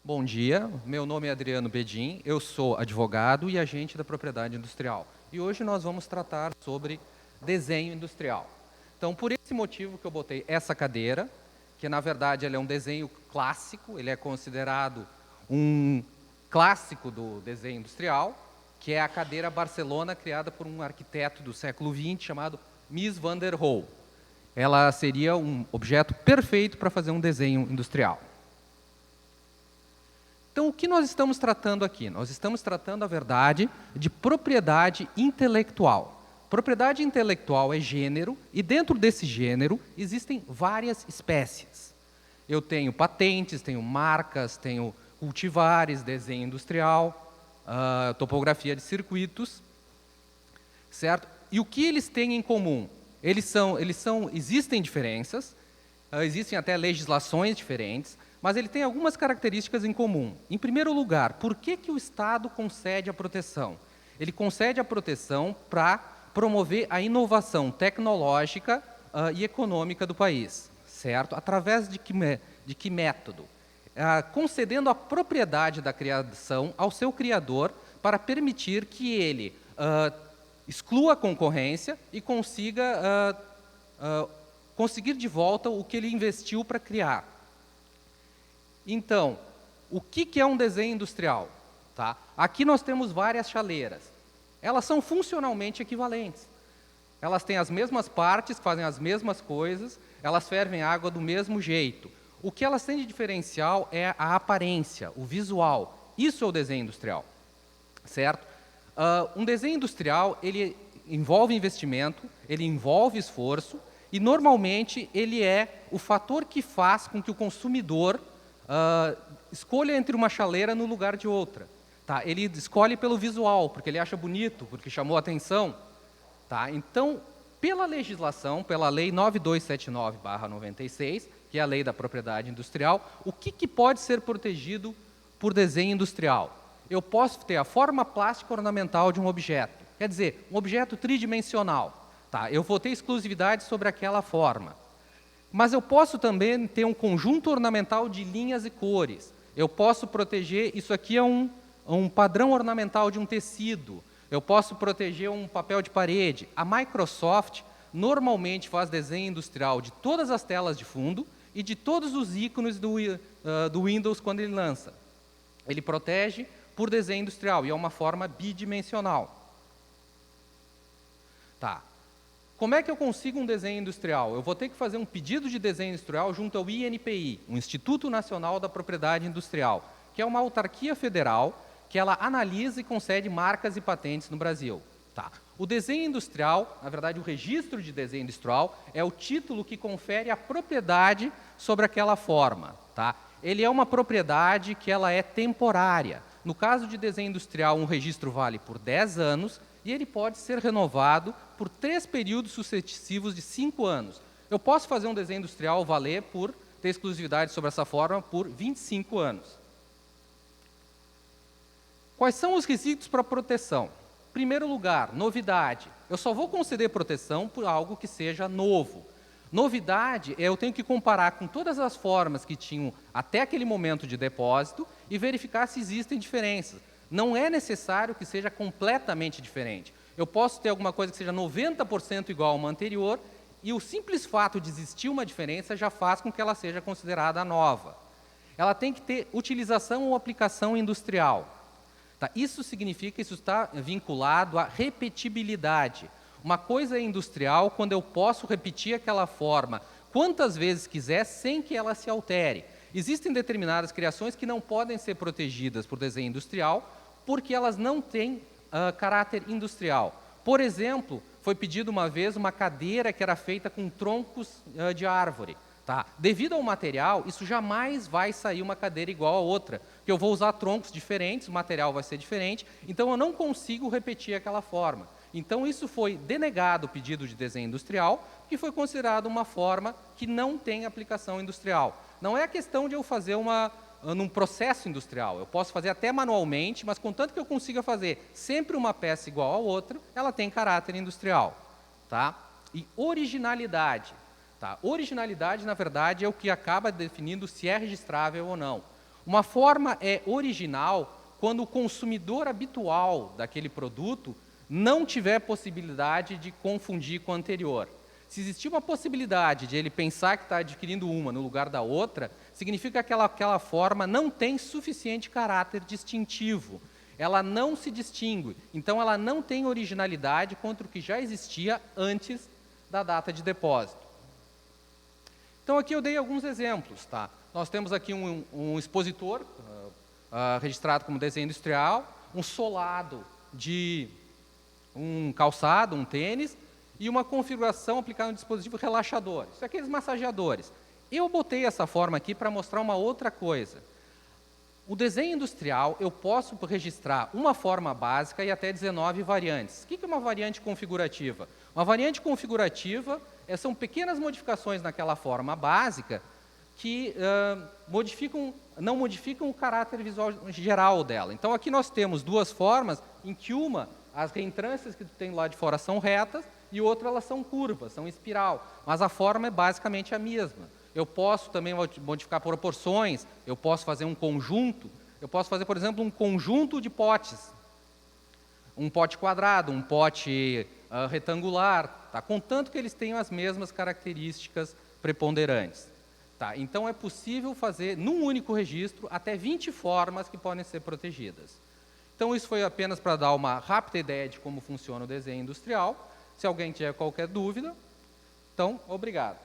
Bom dia, meu nome é Adriano Bedin, eu sou advogado e agente da propriedade industrial. E hoje nós vamos tratar sobre desenho industrial. Então, por esse motivo que eu botei essa cadeira, que na verdade ele é um desenho clássico, ele é considerado um clássico do desenho industrial, que é a cadeira Barcelona, criada por um arquiteto do século XX chamado Mies van der Rohe. Ela seria um objeto perfeito para fazer um desenho industrial. Então, o que nós estamos tratando aqui? Nós estamos tratando, na verdade, de propriedade intelectual. Propriedade intelectual é gênero, e dentro desse gênero existem várias espécies. Eu tenho patentes, tenho marcas, tenho cultivares, desenho industrial, topografia de circuitos, certo? E o que eles têm em comum? Existem diferenças, existem até legislações diferentes, mas ele tem algumas características em comum. Em primeiro lugar, por que o Estado concede a proteção? Ele concede a proteção para promover a inovação tecnológica e econômica do país, certo? Através de que método? Concedendo a propriedade da criação ao seu criador para permitir que ele exclua a concorrência e consiga conseguir de volta o que ele investiu para criar. Então, o que é um desenho industrial? Tá? Aqui nós temos várias chaleiras. Elas são funcionalmente equivalentes. Elas têm as mesmas partes, fazem as mesmas coisas, elas fervem água do mesmo jeito. O que elas têm de diferencial é a aparência, o visual. Isso é o desenho industrial, certo? Um desenho industrial, ele envolve investimento, ele envolve esforço, e normalmente ele é o fator que faz com que o consumidor escolha entre uma chaleira no lugar de outra. Tá? Ele escolhe pelo visual, porque ele acha bonito, porque chamou a atenção. Tá? Então, pela legislação, pela Lei 9279/96, que é a Lei da Propriedade Industrial, o que pode ser protegido por desenho industrial? Eu posso ter a forma plástica ornamental de um objeto, quer dizer, um objeto tridimensional. Tá? Eu vou ter exclusividade sobre aquela forma. Mas eu posso também ter um conjunto ornamental de linhas e cores. Eu posso proteger, isso aqui é um padrão ornamental de um tecido. Eu posso proteger um papel de parede. A Microsoft normalmente faz desenho industrial de todas as telas de fundo e de todos os ícones do Windows quando ele lança. Ele protege por desenho industrial e é uma forma bidimensional. Tá. Como é que eu consigo um desenho industrial? Eu vou ter que fazer um pedido de desenho industrial junto ao INPI, o Instituto Nacional da Propriedade Industrial, que é uma autarquia federal que ela analisa e concede marcas e patentes no Brasil. Tá. O desenho industrial, na verdade o registro de desenho industrial, é o título que confere a propriedade sobre aquela forma. Tá. Ele é uma propriedade que ela é temporária. No caso de desenho industrial, um registro vale por 10 anos, e ele pode ser renovado por 3 períodos sucessivos de 5 anos. Eu posso fazer um desenho industrial valer por ter exclusividade sobre essa forma por 25 anos. Quais são os requisitos para proteção? Primeiro lugar, novidade. Eu só vou conceder proteção por algo que seja novo. Novidade, eu tenho que comparar com todas as formas que tinham até aquele momento de depósito e verificar se existem diferenças. Não é necessário que seja completamente diferente. Eu posso ter alguma coisa que seja 90% igual a uma anterior e o simples fato de existir uma diferença já faz com que ela seja considerada nova. Ela tem que ter utilização ou aplicação industrial. Tá? Isso significa que isso está vinculado à repetibilidade. Uma coisa é industrial quando eu posso repetir aquela forma quantas vezes quiser sem que ela se altere. Existem determinadas criações que não podem ser protegidas por desenho industrial porque elas não têm caráter industrial. Por exemplo, foi pedido uma vez uma cadeira que era feita com troncos de árvore. Tá? Devido ao material, isso jamais vai sair uma cadeira igual a outra, porque eu vou usar troncos diferentes, o material vai ser diferente, então eu não consigo repetir aquela forma. Então isso foi denegado o pedido de desenho industrial, que foi considerado uma forma que não tem aplicação industrial. Não é a questão de eu fazer num processo industrial. Eu posso fazer até manualmente, mas contanto que eu consiga fazer sempre uma peça igual a outra, ela tem caráter industrial. Tá? E originalidade. Tá? Originalidade, na verdade, é o que acaba definindo se é registrável ou não. Uma forma é original quando o consumidor habitual daquele produto não tiver possibilidade de confundir com a anterior. Se existir uma possibilidade de ele pensar que está adquirindo uma no lugar da outra, significa que aquela forma não tem suficiente caráter distintivo. Ela não se distingue, então ela não tem originalidade contra o que já existia antes da data de depósito. Então aqui eu dei alguns exemplos. Tá? Nós temos aqui um expositor, registrado como desenho industrial, um solado de um calçado, um tênis, e uma configuração aplicada no dispositivo relaxador. Isso é aqueles massageadores. Eu botei essa forma aqui para mostrar uma outra coisa. O desenho industrial, eu posso registrar uma forma básica e até 19 variantes. O que é uma variante configurativa? Uma variante configurativa são pequenas modificações naquela forma básica que não modificam o caráter visual geral dela. Então, aqui nós temos duas formas, em que uma, as reentrâncias que tu tem lá de fora são retas, e outra, elas são curvas, são espiral. Mas a forma é basicamente a mesma. Eu posso também modificar proporções, eu posso fazer um conjunto, eu posso fazer, por exemplo, um conjunto de potes. Um pote quadrado, um pote retangular, tá? Contanto que eles tenham as mesmas características preponderantes. Tá? Então, é possível fazer, num único registro, até 20 formas que podem ser protegidas. Então, isso foi apenas para dar uma rápida ideia de como funciona o desenho industrial. Se alguém tiver qualquer dúvida, então, obrigado.